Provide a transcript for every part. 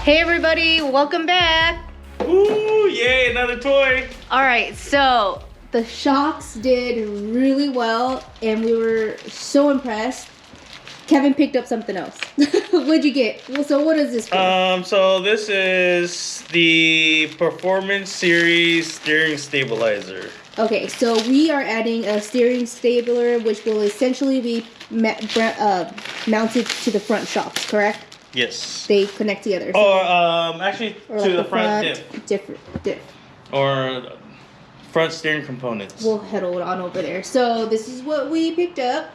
Hey everybody, welcome back. Ooh, yay, another toy. Alright, so the shocks did really well and we were so impressed. Kevin picked up something else. What'd you get? So what is this for? So this is the Performance Series steering stabilizer. Okay, so we are adding a steering stabilizer which will essentially be mounted to the front shocks, correct? Yes. They connect together. So, actually or to like the front diff. Diff. Or front steering components. We'll head on over there. So this is what we picked up.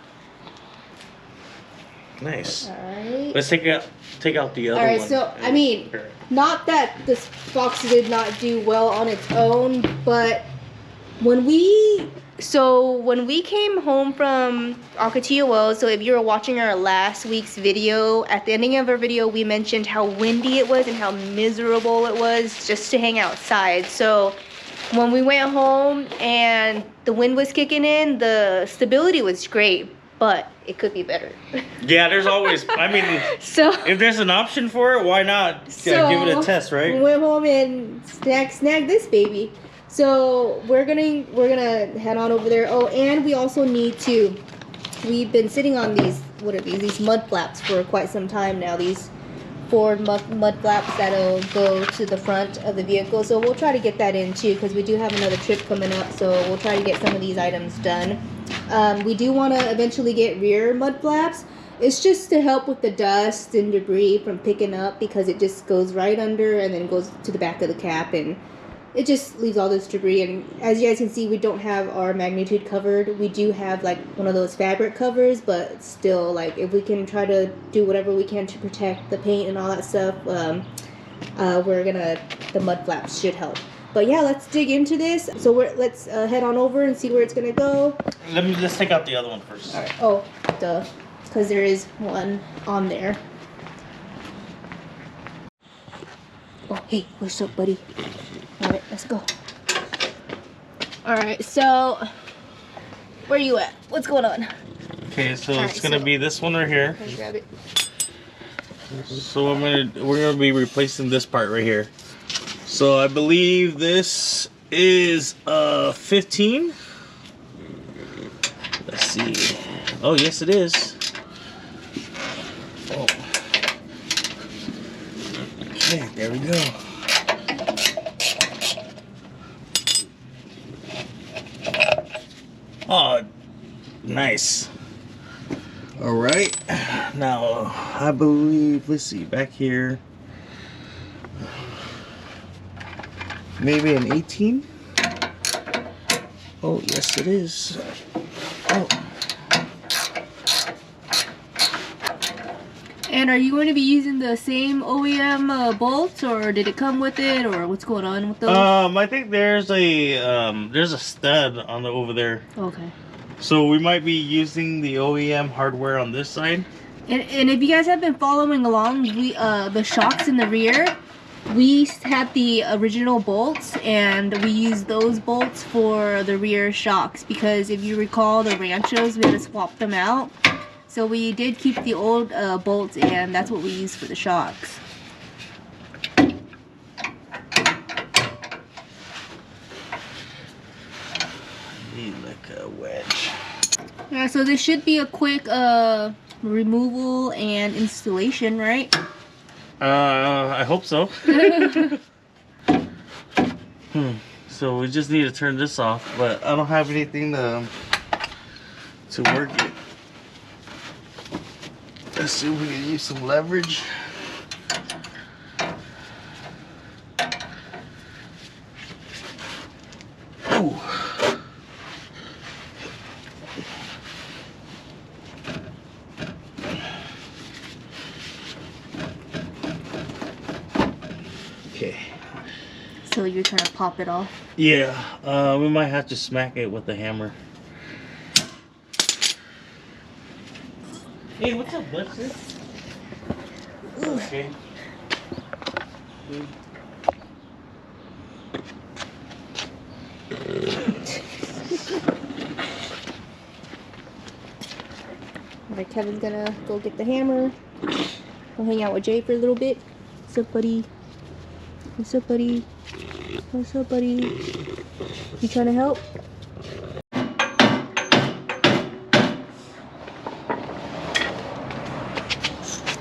Nice. Alright. Let's take out the other one. Alright, so I mean, not that this box did not do well on its own, but when we came home from Ocotillo Wells, so if you were watching our last week's video, at the ending of our video we mentioned how windy it was and how miserable it was just to hang outside. So when we went home and the wind was kicking in, the stability was great, but it could be better. Yeah, there's always, I mean, so if there's an option for it, why not give it a test, right? We went home and snagged this baby. So we're gonna head on over there. Oh, and we also need to, we've been sitting on these, what are these mud flaps for quite some time now. These Ford mud flaps that'll go to the front of the vehicle. So we'll try to get that in too, because we do have another trip coming up. So we'll try to get some of these items done. We do want to eventually get rear mud flaps. It's just to help with the dust and debris from picking up, because it just goes right under and then goes to the back of the cap, and it just leaves all this debris. And as you guys can see, we don't have our magnitude covered. We do have like one of those fabric covers, but still, like, if we can try to do whatever we can to protect the paint and all that stuff, the mud flaps should help. But yeah, let's dig into this. So let's head on over and see where it's gonna go. Let's take out the other one first. All right. Oh, duh, because there is one on there. Oh, hey, what's up, buddy? All right, let's go. All right, so where are you at? What's going on? Okay, so it's gonna be this one right here. Can you grab it? So we're gonna be replacing this part right here. So I believe this is 15. Let's see. Oh, yes, it is. Oh. Okay, there we go. Oh, nice. All right. Now, I believe, let's see, back here. Maybe an 18? Oh, yes, it is. Oh. And are you going to be using the same OEM bolts, or did it come with it, or what's going on with those? I think there's a stud on over there. Okay. So we might be using the OEM hardware on this side. And if you guys have been following along, we the shocks in the rear, we had the original bolts, and we used those bolts for the rear shocks, because if you recall, the Ranchos, we had to swap them out. So we did keep the old bolts, and that's what we used for the shocks. Need like a wedge. Yeah, so this should be a quick removal and installation, right? I hope so. So we just need to turn this off, but I don't have anything to work it. Let's see if we can use some leverage. Ooh. Okay. So you're trying to pop it off? Yeah, we might have to smack it with the hammer. Hey, what's up, Buster? Okay. Alright, Kevin's gonna go get the hammer. Go hang out with Jay for a little bit. What's up, buddy? What's up, buddy? What's up, buddy? You trying to help?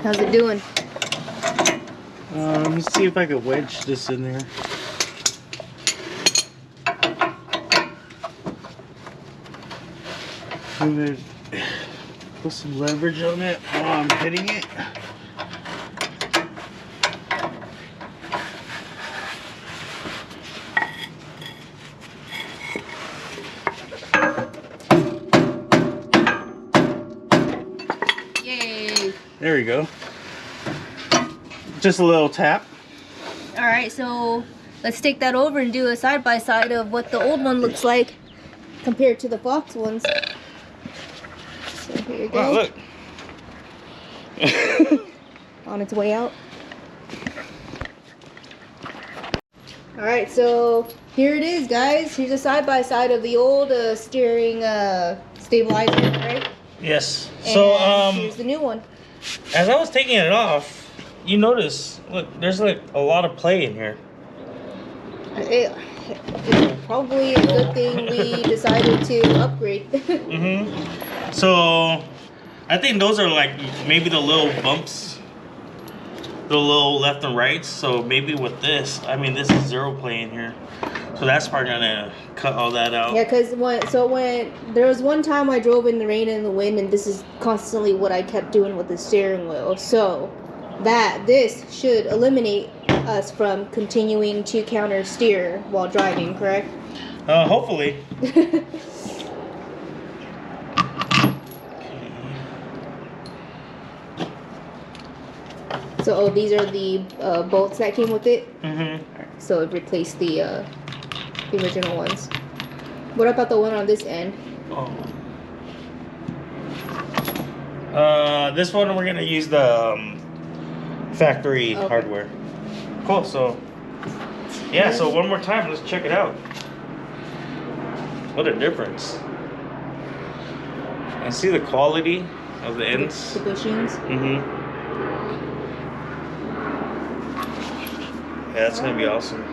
How's it doing? Let me see if I can wedge this in there. I'm gonna put some leverage on it while I'm hitting it. Yay! There we go. Just a little tap. Alright, so let's take that over and do a side-by-side of what the old one looks like compared to the Fox ones. So here you go. Wow, look. On its way out. Alright, so here it is, guys. Here's a side-by-side of the old steering stabilizer, right? Yes. And So here's the new one. as I was taking it off, you notice, look, there's like a lot of play in here. It's probably a good thing we decided to upgrade. Mm-hmm. So I think those are like maybe the little bumps, the little left and rights. So maybe with this, I mean, this is zero play in here. So that's probably gonna cut all that out. Yeah, because when there was one time I drove in the rain and the wind, and this is constantly what I kept doing with the steering wheel. So this should eliminate us from continuing to counter steer while driving, correct? Hopefully. So these are the bolts that came with it. Mm-hmm. So it replaced the original ones. What about the one on this end? Oh. This one we're gonna use the factory hardware. Cool. So yeah. So one more time, let's check it out. What a difference! And see the quality of the ends. The bushings. Mm-hmm. Yeah, that's gonna be awesome.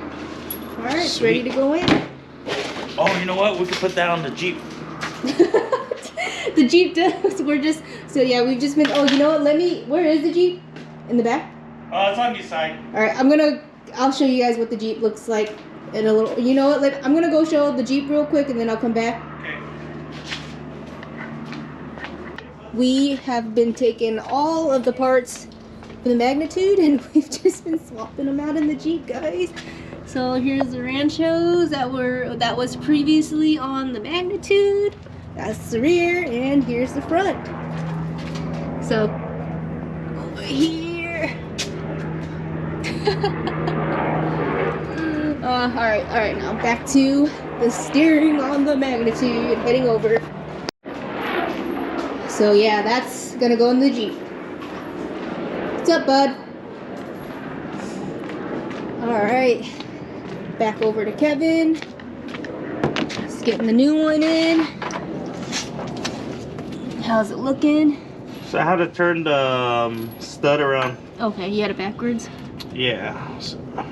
All right, it's Sweet. ready to go in. Oh, you know what? We could put that on the Jeep. The Jeep does. Yeah, we've just been. Oh, you know what? Where is the Jeep? In the back. Oh, it's on your side. All right, I'll show you guys what the Jeep looks like in a little. You know what? I'm gonna go show the Jeep real quick, and then I'll come back. Okay. We have been taking all of the parts for the magnitude, and we've just been swapping them out in the Jeep, guys. So here's the Ranchos that was previously on the magnitude. That's the rear, and here's the front. So over here. All right. Now back to the steering on the magnitude, heading over. So yeah, that's gonna go in the Jeep. What's up, bud? All right. Back over to Kevin. Just getting the new one in. How's it looking? So how to turn the stud around? Okay, you had it backwards. Yeah. So I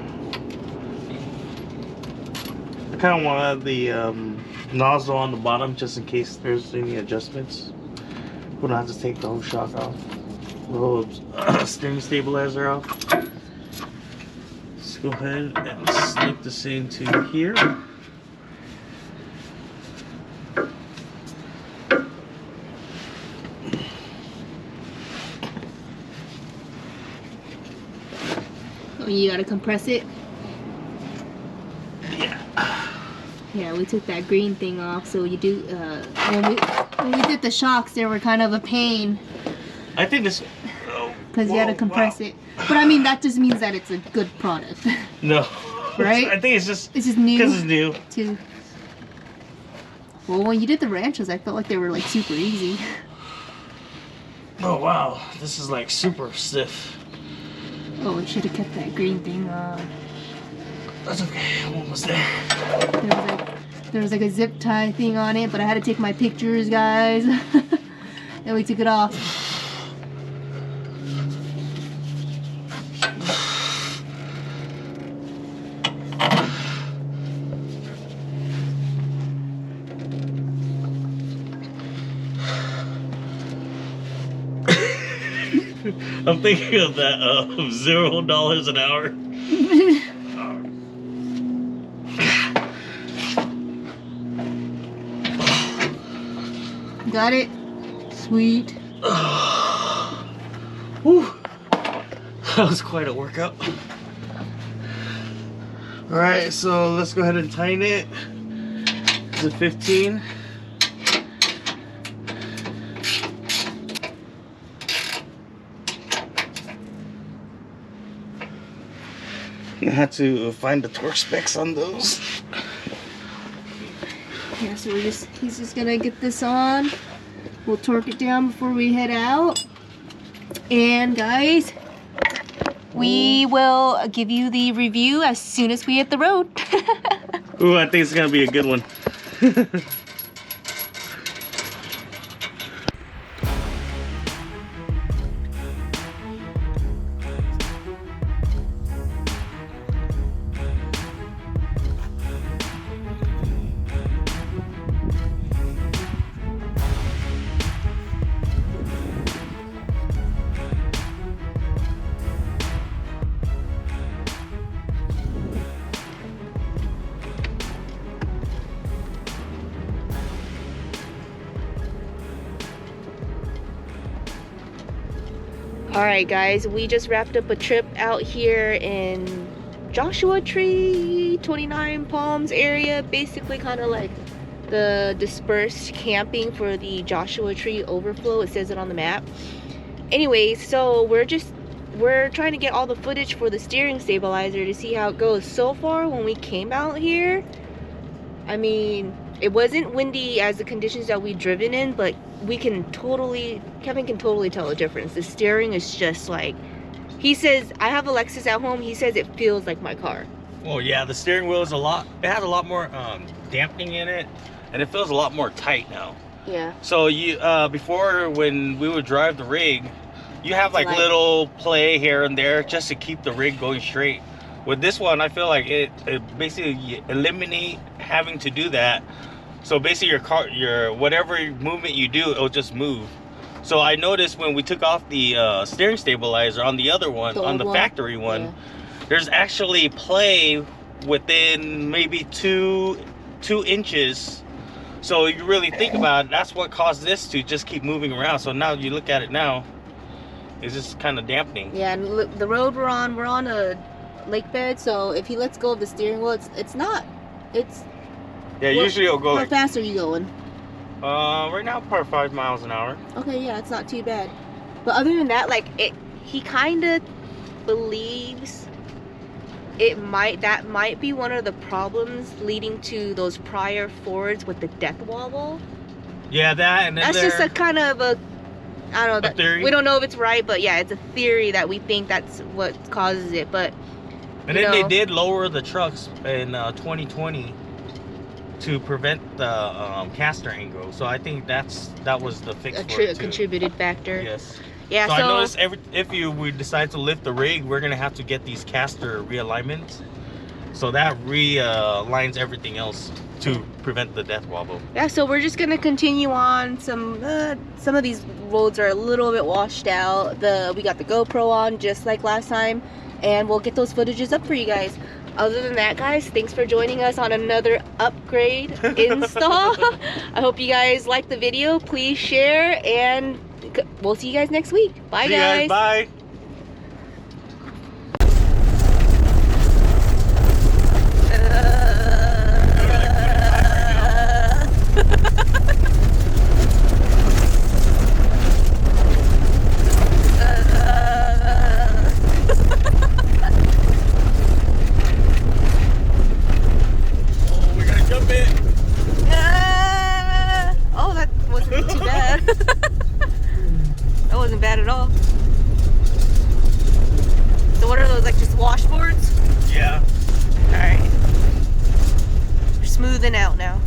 kind of wanted the nozzle on the bottom just in case there's any adjustments. We don't have to take the whole shock off. The whole steering stabilizer off. Let's go ahead and slip this into here. Oh, you gotta compress it. Yeah. Yeah, we took that green thing off, so you do. When we did the shocks, they were kind of a pain. I think this. Because you had to compress it. But I mean, that just means that it's a good product. No. Right? I think it's just new. because it's new. Too. Well, when you did the ranchos, I felt like they were like super easy. Oh wow, this is like super stiff. Oh, we should have kept that green thing on. That's okay, I'm almost there. There was like a zip tie thing on it, but I had to take my pictures, guys. And we took it off. I'm thinking of that $0 an hour. Got it? Sweet. Whew. That was quite a workout. Alright, so let's go ahead and tighten it to 15. I had to find the torque specs on those. Yeah, so he's just gonna get this on. We'll torque it down before we head out. And guys, we will give you the review as soon as we hit the road. Ooh, I think it's gonna be a good one. Alright guys, we just wrapped up a trip out here in Joshua Tree, 29 Palms area. Basically kind of like the dispersed camping for the Joshua Tree overflow. It says it on the map. Anyways, so we're trying to get all the footage for the steering stabilizer to see how it goes. So far when we came out here, I mean, it wasn't windy as the conditions that we've driven in, but Kevin can totally tell a difference. The steering is just like, he says, I have a Lexus at home, he says it feels like my car. Oh yeah, the steering wheel is it has a lot more dampening in it, and it feels a lot more tight now. Yeah. So you before, when we would drive the rig, you have like little play here and there just to keep the rig going straight. With this one, I feel like it basically eliminate having to do that. So basically your whatever movement you do, it'll just move. So I noticed when we took off the steering stabilizer on the other one, on the factory one, yeah, there's actually play within maybe two inches. So you really think about it, that's what caused this to just keep moving around. So now you look at it now, it's just kind of dampening. Yeah, and look, the road we're on a lake bed, so if he lets go of the steering wheel, yeah, usually it'll go. How fast are you going? Right now, probably 5 miles an hour. Okay, yeah, it's not too bad. But other than that, like he kind of believes that might be one of the problems leading to those prior Fords with the death wobble. Yeah, that's just a kind of a, I don't know, theory. We don't know if it's right, but yeah, it's a theory that we think that's what causes it. But and then they did lower the trucks in 2020 to prevent the caster angle. So I think that was the fix for it too. A contributed factor. Yes. Yeah. So I noticed if we decide to lift the rig, we're gonna have to get these caster realignments. So that realigns everything else to prevent the death wobble. Yeah. So we're just gonna continue on. Some of these roads are a little bit washed out. We got the GoPro on just like last time, and we'll get those footages up for you guys. Other than that, guys, thanks for joining us on another upgrade install. I hope you guys liked the video. Please share, and we'll see you guys next week. Bye, guys. Bye. Oh, that wasn't too bad. That wasn't bad at all. So what are those, like just washboards? Yeah. Alright. We're smoothing out now.